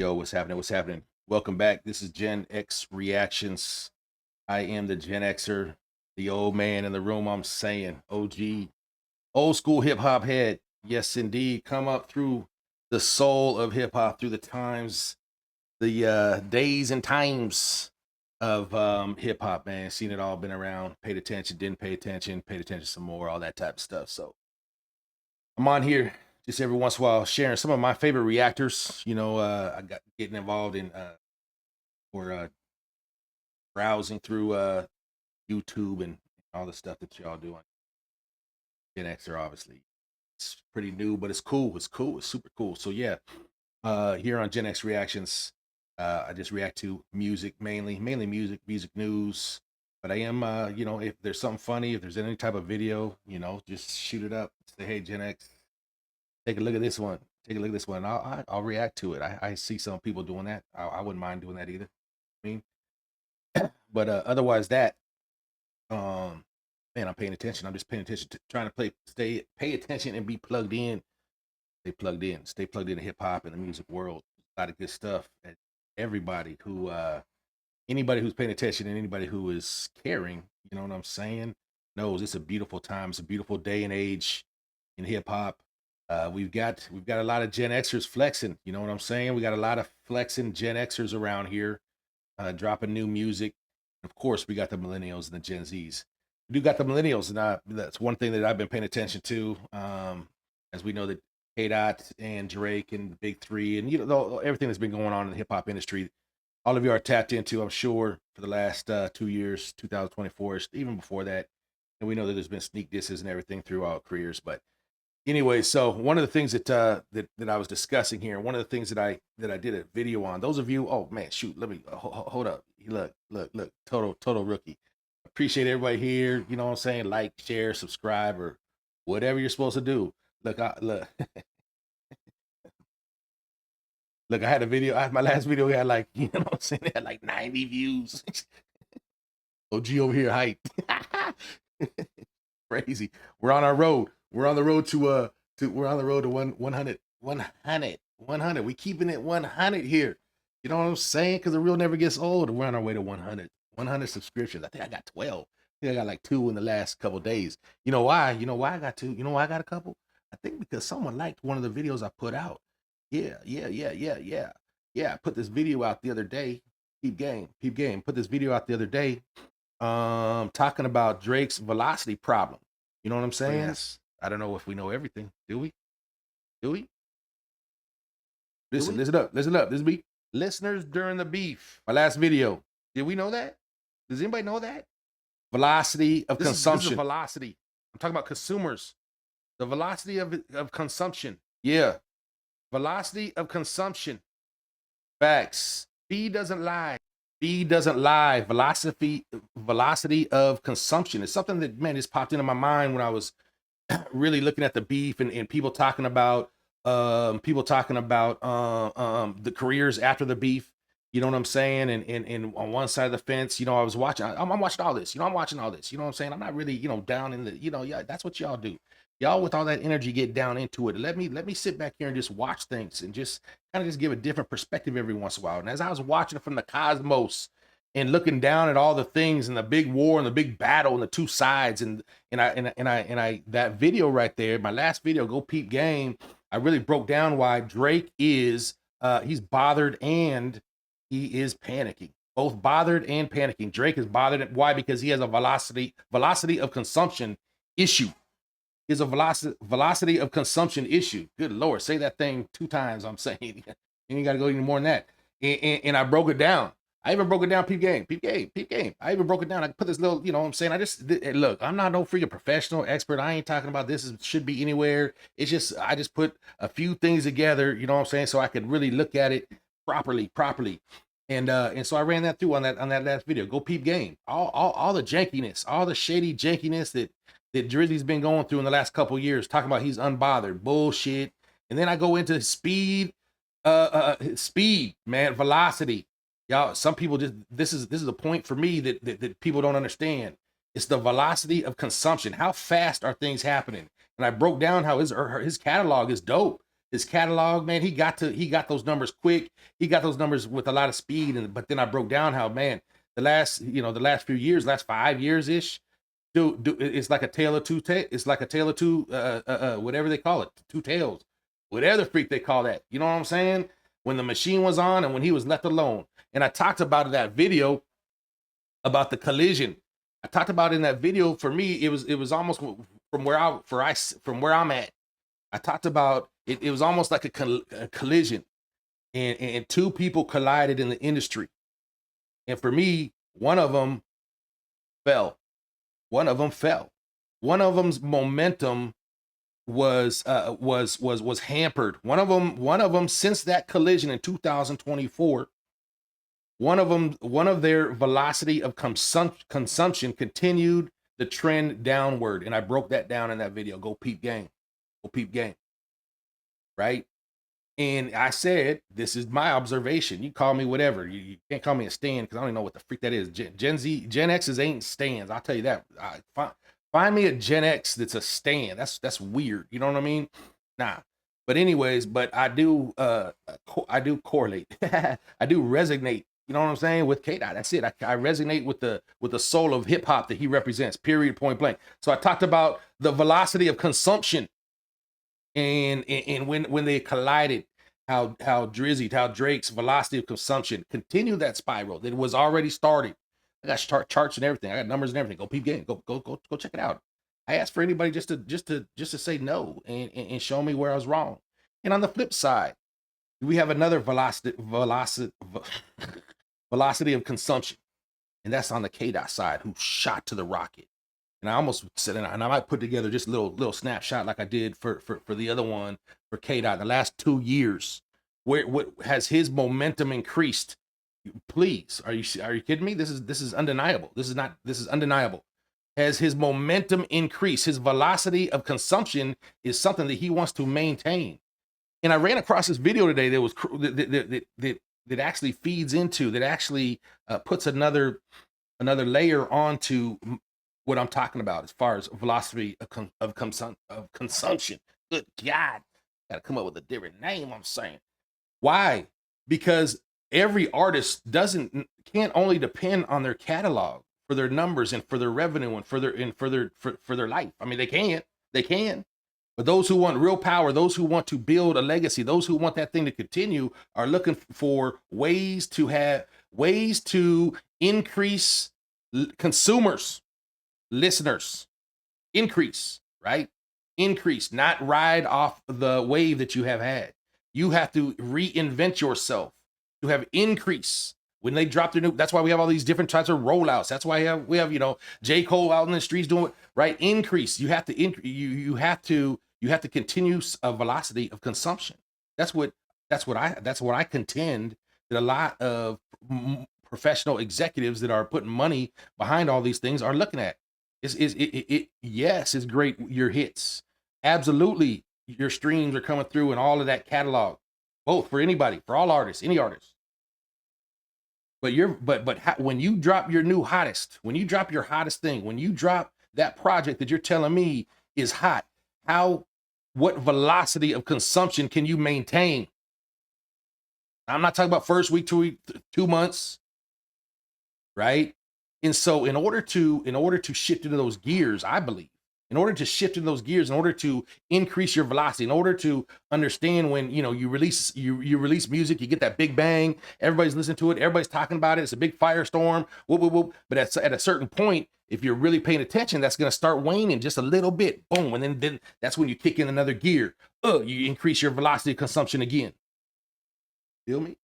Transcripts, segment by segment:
Yo, what's happening? What's happening? Welcome back. This is Gen X Reactions. I am the Gen Xer, the old man in the room. I'm saying OG, old school hip hop head. Yes, indeed. Come up through the soul of hip hop, through the times, the days and times of hip hop, man. Seen it all, been around, paid attention, didn't pay attention, paid attention some more, all that type of stuff. So I'm on here just every once in a while sharing some of my favorite reactors. I got getting involved in or browsing through YouTube and all the stuff that y'all do on Gen Xer. Obviously, it's pretty new, but it's cool. It's cool. It's super cool. So yeah, here on Gen X Reactions, I just react to music mainly music news. But I am, if there's something funny, if there's any type of video, just shoot it up. Say, hey, Gen X, take a look at this one. Take a look at this one. I'll react to it. I see some people doing that. I wouldn't mind doing that either. I mean, but otherwise that, man, I'm paying attention. I'm just paying attention to trying to pay attention and be plugged in. Stay plugged into hip hop and the music world. A lot of good stuff. And anybody who's paying attention and anybody who is caring, you know what I'm saying, knows it's a beautiful time. It's a beautiful day and age in hip hop. We've got a lot of Gen Xers flexing. You know what I'm saying? We got a lot of flexing Gen Xers around here, dropping new music. Of course, we got the millennials and the Gen Zs. We do got the millennials, and that's one thing that I've been paying attention to. As we know that K-Dot and Drake and the Big Three, and everything that's been going on in the hip hop industry, all of you are tapped into, I'm sure, for the last 2 years, 2024, even before that. And we know that there's been sneak disses and everything throughout our careers. But anyway, so one of the things that that I was discussing here, one of the things that I did a video on. Those of you, oh man, shoot, let me hold up. Look, total rookie. Appreciate everybody here. You know what I'm saying? Like, share, subscribe, or whatever you're supposed to do. Look, look. Look, I had a video. My last video had like, you know what I'm saying? It had like 90 views. OG over here hype. Crazy. We're on our road. We're on the road to 100. 100. We keeping it 100 here. You know what I'm saying? Because the reel never gets old. We're on our way to 100 subscriptions. I think I got 12. I think I got like 2 in the last couple of days. You know why? You know why I got 2? You know why I got a couple? I think because someone liked one of the videos I put out. Yeah. I put this video out the other day. Peep game. Put this video out the other day. Talking about Drake's velocity problem. You know what I'm saying? Yes. I don't know if we know everything. Do we? Listen up. This is me. Listeners during the beef. My last video. Did we know that? Does anybody know that? Velocity of consumption. This is velocity. I'm talking about consumers. The velocity of consumption. Yeah. Velocity of consumption. Facts. Speed doesn't lie. Velocity of consumption. It's something that, man, just popped into my mind when I was really looking at the beef and people talking about the careers after the beef. You know what I'm saying? And on one side of the fence, I was watching. I'm watching all this. I'm watching all this. You know what I'm saying? I'm not really, down in the. Yeah, that's what y'all do. Y'all with all that energy get down into it. Let me sit back here and just watch things and just kind of just give a different perspective every once in a while. And as I was watching it from the cosmos and looking down at all the things and the big war and the big battle and the two sides and I that video right there, my last video, Go Peep Game, I really broke down why Drake is he's bothered and he is panicking. Both bothered and panicking. Drake is bothered. Why? Because he has a velocity of consumption issue. Is a velocity of consumption issue. Good Lord, say that thing 2 times. I'm saying you ain't got to go any more than that. And I broke it down. I even broke it down. Peep game. I even broke it down. I put this little, what I'm saying. Look, I'm not no freaking professional expert. I ain't talking about this should be anywhere. It's just, I just put a few things together, you know what I'm saying, so I could really look at it properly. And so I ran that through on that last video. Go Peep Game. All the jankiness, all the shady jankiness that Drizzy's been going through in the last couple of years, talking about he's unbothered, bullshit. And then I go into speed, man, velocity. Y'all, some people just, this is a point for me that people don't understand. It's the velocity of consumption. How fast are things happening? And I broke down how his catalog is dope. his catalog, man, he got those numbers quick. He got those numbers with a lot of speed. And but then I broke down how, man, the last few years, last 5 years ish, dude, it's like a tale of two tails. It's like a tale of two, whatever they call it, two tails, whatever the freak they call that. You know what I'm saying? When the machine was on and when he was left alone. And I talked about in that video about the collision. I talked about in that video. For me, it was almost from where I'm at. I talked about it. It was almost like a collision, and two people collided in the industry. And for me, one of them fell. One of them fell. One of them's momentum was hampered. One of them since that collision in 2024. One of their velocity of consumption continued the trend downward, and I broke that down in that video. Go peep gang, right? And I said, this is my observation. You call me whatever. You can't call me a stan because I don't even know what the freak that is. Gen X's ain't stans. I'll tell you that. Find me a Gen X that's a stan. That's weird. You know what I mean? Nah. But anyways, I do correlate. I do resonate. You know what I'm saying? With K-Dot. That's it. I resonate with the soul of hip hop that he represents. Period. Point blank. So I talked about the velocity of consumption. And when they collided, how Drake's velocity of consumption continued that spiral that was already started. I got charts and everything. I got numbers and everything. Go peep game. Go check it out. I asked for anybody just to say no and show me where I was wrong. And on the flip side, we have another velocity of consumption, and that's on the K-Dot side, who shot to the rocket. And I almost said, and I might put together just a little snapshot like I did for the other one for K-Dot. The last 2 years, what has his momentum increased? Please, are you kidding me? This is undeniable. This is undeniable. Has his momentum increased? His velocity of consumption is something that he wants to maintain. And I ran across this video today that was that actually feeds into, that actually puts another layer onto what I'm talking about as far as velocity of consumption. Good God, gotta come up with a different name. I'm saying, why? Because every artist can't only depend on their catalog for their numbers and for their revenue and for their life. I mean, they can, but those who want real power, those who want to build a legacy, those who want that thing to continue, are looking for ways to increase consumers, listeners, increase, right? Increase, not ride off the wave that you have had. You have to reinvent yourself to have increase. When they drop their new, that's why we have all these different types of rollouts. That's why we have J. Cole out in the streets doing it, right? Increase. You have to you have to continue a velocity of consumption. That's what I contend that a lot of professional executives that are putting money behind all these things are looking at. Yes, it's great, your hits. Absolutely, your streams are coming through and all of that catalog, both for anybody, for all artists, any artist. But when you drop your new hottest, when you drop your hottest thing, when you drop that project that you're telling me is hot, what velocity of consumption can you maintain? I'm not talking about first week, 2 week, 2 months, right? And so in order to shift into those gears, I believe, in order to increase your velocity, in order to understand when you release music, you get that big bang, everybody's listening to it, everybody's talking about it, it's a big firestorm, whoop, whoop, whoop. But at a certain point, if you're really paying attention, that's going to start waning just a little bit, boom, and then that's when you kick in another gear. You increase your velocity of consumption again. Feel me?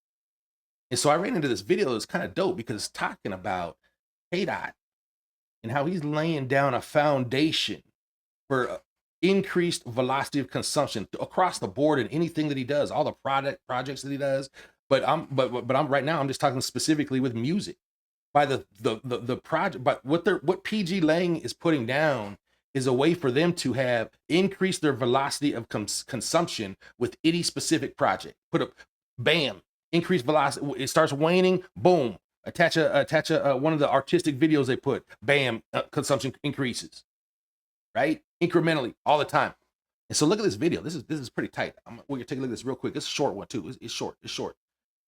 And so I ran into this video that's kind of dope because it's talking about K-Dot and how he's laying down a foundation for increased velocity of consumption across the board in anything that he does, all the projects that he does. But I'm right now, I'm just talking specifically with music. By the project, but what pgLang is putting down is a way for them to have increased their velocity of consumption with any specific project. Put a bam, increased velocity. It starts waning, boom. Attach a one of the artistic videos they put, bam, consumption increases, right? Incrementally all the time. And so look at this video. This is pretty tight. We're gonna take a look at this real quick. It's a short one too. It's short. It's short.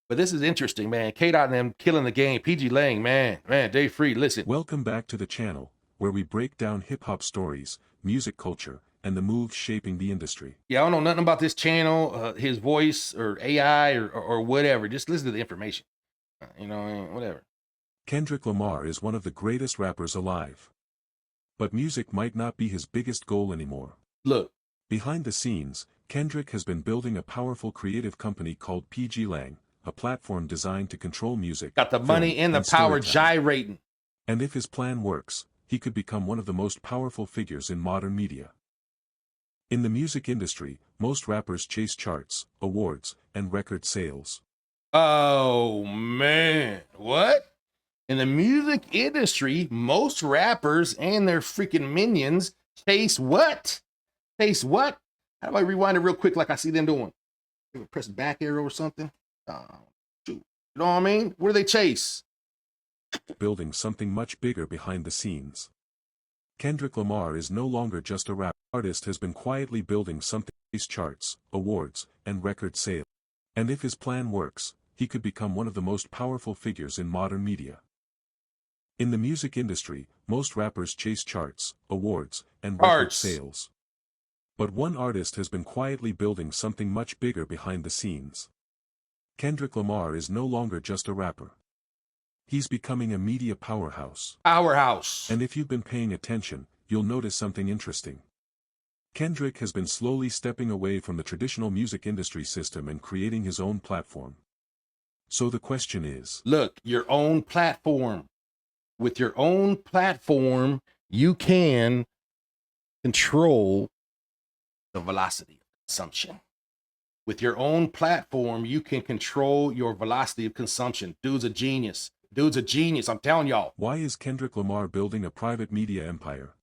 But this is interesting, man. K-Dot and them killing the game. pgLang, man, Dave Free, listen. Welcome back to the channel, where we break down hip-hop stories, music culture, and the moves shaping the industry. Yeah, I don't know nothing about this channel, his voice, or AI, or whatever. Just listen to the information. You know, whatever. Kendrick Lamar is one of the greatest rappers alive. But music might not be his biggest goal anymore. Look. Behind the scenes, Kendrick has been building a powerful creative company called pgLang, a platform designed to control music. Got the money and the power gyrating. And if his plan works, he could become one of the most powerful figures in modern media. In the music industry, most rappers chase charts, awards, and record sales. Oh, man. What? In the music industry, most rappers and their freaking minions chase what? Chase what? How do I rewind it real quick like I see them doing? Press back arrow or something? Shoot. You know what I mean? What do they chase? Building something much bigger behind the scenes. Kendrick Lamar is no longer just a rap artist, has been quietly building something, charts, awards, and record sales. And if his plan works, he could become one of the most powerful figures in modern media. In the music industry, most rappers chase charts, awards, and record sales. But one artist has been quietly building something much bigger behind the scenes. Kendrick Lamar is no longer just a rapper. He's becoming a media powerhouse. And if you've been paying attention, you'll notice something interesting. Kendrick has been slowly stepping away from the traditional music industry system and creating his own platform. So the question is... Look, your own platform. With your own platform, you can control the velocity of consumption. With your own platform, you can control your velocity of consumption. Dude's a genius. Dude's a genius, I'm telling y'all. Why is Kendrick Lamar building a private media empire?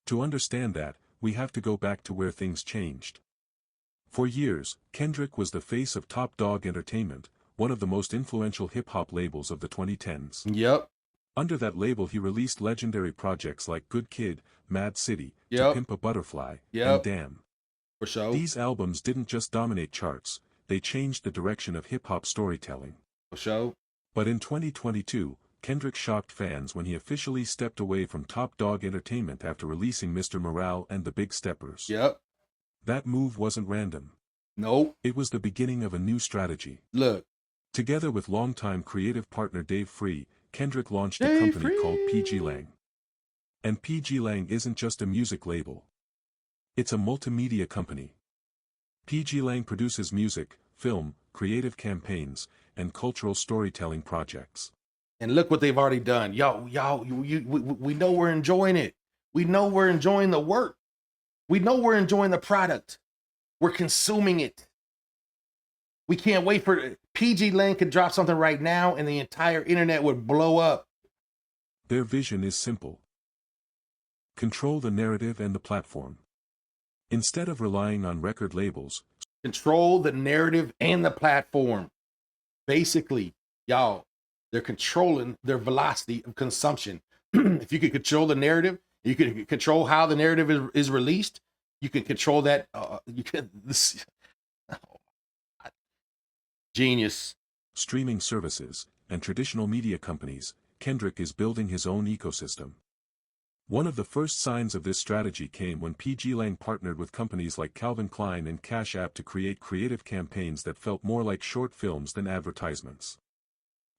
To understand that, we have to go back to where things changed. For years, Kendrick was the face of Top Dog Entertainment, one of the most influential hip-hop labels of the 2010s. Yep. Under that label he released legendary projects like Good Kid, Mad City, To Pimp a Butterfly, and Damn. For sure. These albums didn't just dominate charts, they changed the direction of hip-hop storytelling. For sure. But in 2022, Kendrick shocked fans when he officially stepped away from Top Dog Entertainment after releasing Mr. Morale and the Big Steppers. Yep. That move wasn't random. Nope. It was the beginning of a new strategy. Look. Together with longtime creative partner Dave Free, Kendrick launched a company called pgLang. And pgLang isn't just a music label. It's a multimedia company. pgLang produces music, film, creative campaigns, and cultural storytelling projects. And look what they've already done. We know we're enjoying it. We know we're enjoying the work. We know we're enjoying the product. We're consuming it. We can't wait for pgLang could drop something right now and the entire internet would blow up. Their vision is simple. Control the narrative and the platform. Instead of relying on record labels, control the narrative and the platform. Basically, y'all, they're controlling their velocity of consumption. If you could control the narrative, you can control how the narrative is released. You can control that. Genius. Streaming services, and traditional media companies, Kendrick is building his own ecosystem. One of the first signs of this strategy came when pgLang partnered with companies like Calvin Klein and Cash App to create creative campaigns that felt more like short films than advertisements.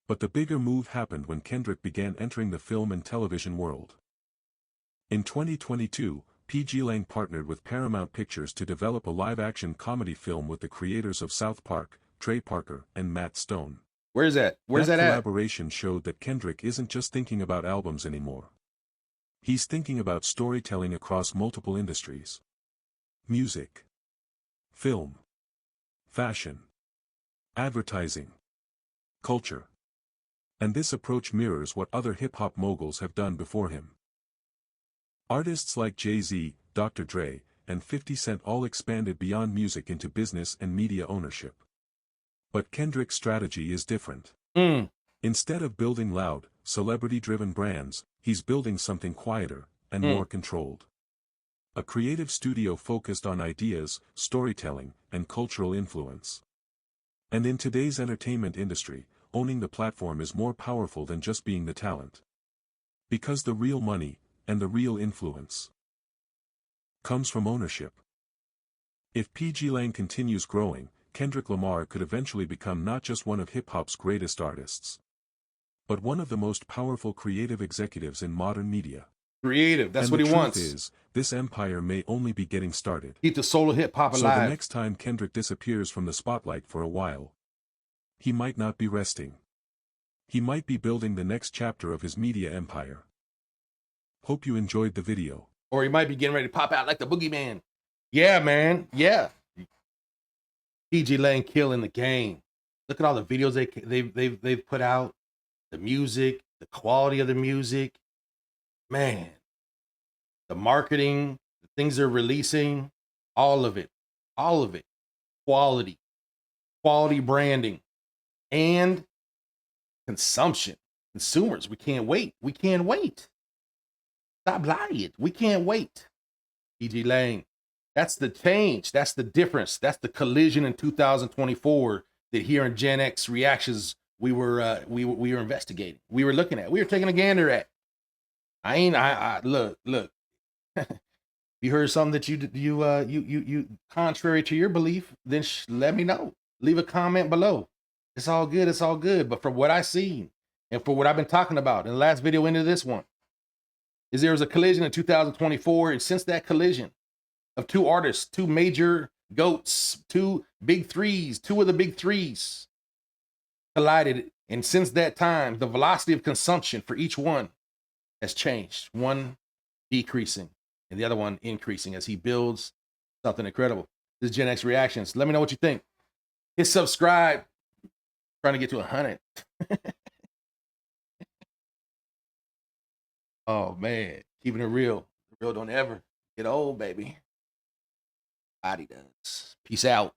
But the bigger move happened when Kendrick began entering the film and television world. In 2022, pgLang partnered with Paramount Pictures to develop a live-action comedy film with the creators of South Park, Trey Parker, and Matt Stone. Where's that? Where's that at? That collaboration showed that Kendrick isn't just thinking about albums anymore. He's thinking about storytelling across multiple industries. Music, film, fashion, advertising, culture. And this approach mirrors what other hip-hop moguls have done before him. Artists like Jay-Z, Dr. Dre, and 50 Cent all expanded beyond music into business and media ownership. But Kendrick's strategy is different. Instead of building loud, celebrity-driven brands, he's building something quieter and more controlled. A creative studio focused on ideas, storytelling, and cultural influence. And in today's entertainment industry, owning the platform is more powerful than just being the talent. Because the real money, and the real influence, comes from ownership. If pgLang continues growing, Kendrick Lamar could eventually become not just one of hip-hop's greatest artists, but one of the most powerful creative executives in modern media. Creative, that's And what the he truth wants. is, this empire may only be getting started. Keep the soul of hip-hop So alive. the next time Kendrick disappears from the spotlight for a while, he might not be resting. He might be building the next chapter of his media empire. Hope you enjoyed the video. Or he might be getting ready to pop out like the boogeyman. Yeah, man. Yeah. pgLang killing the game. Look at all the videos they've put out, the music, the quality of the music. Man, the marketing, the things they're releasing, all of it. Quality branding, and consumption. Consumers, we can't wait. Stop lying. We can't wait. pgLang. That's the change. That's the difference. That's the collision in 2024 that here in Gen X ReaXtions we were investigating. We were looking at. We were taking a gander at. I look. You heard something that you contrary to your belief, then let me know. Leave a comment below. It's all good. But from what I seen and for what I've been talking about in the last video into this one, is there was a collision in 2024, and since that collision of two artists, two major goats, two of the big threes collided, and since that time, the velocity of consumption for each one has changed. One decreasing and the other one increasing as he builds something incredible. This is Gen X ReaXtions. Let me know what you think. Hit subscribe. Trying to get to 100. Oh man, keeping it real. Real don't ever get old, baby. Body does. Peace out.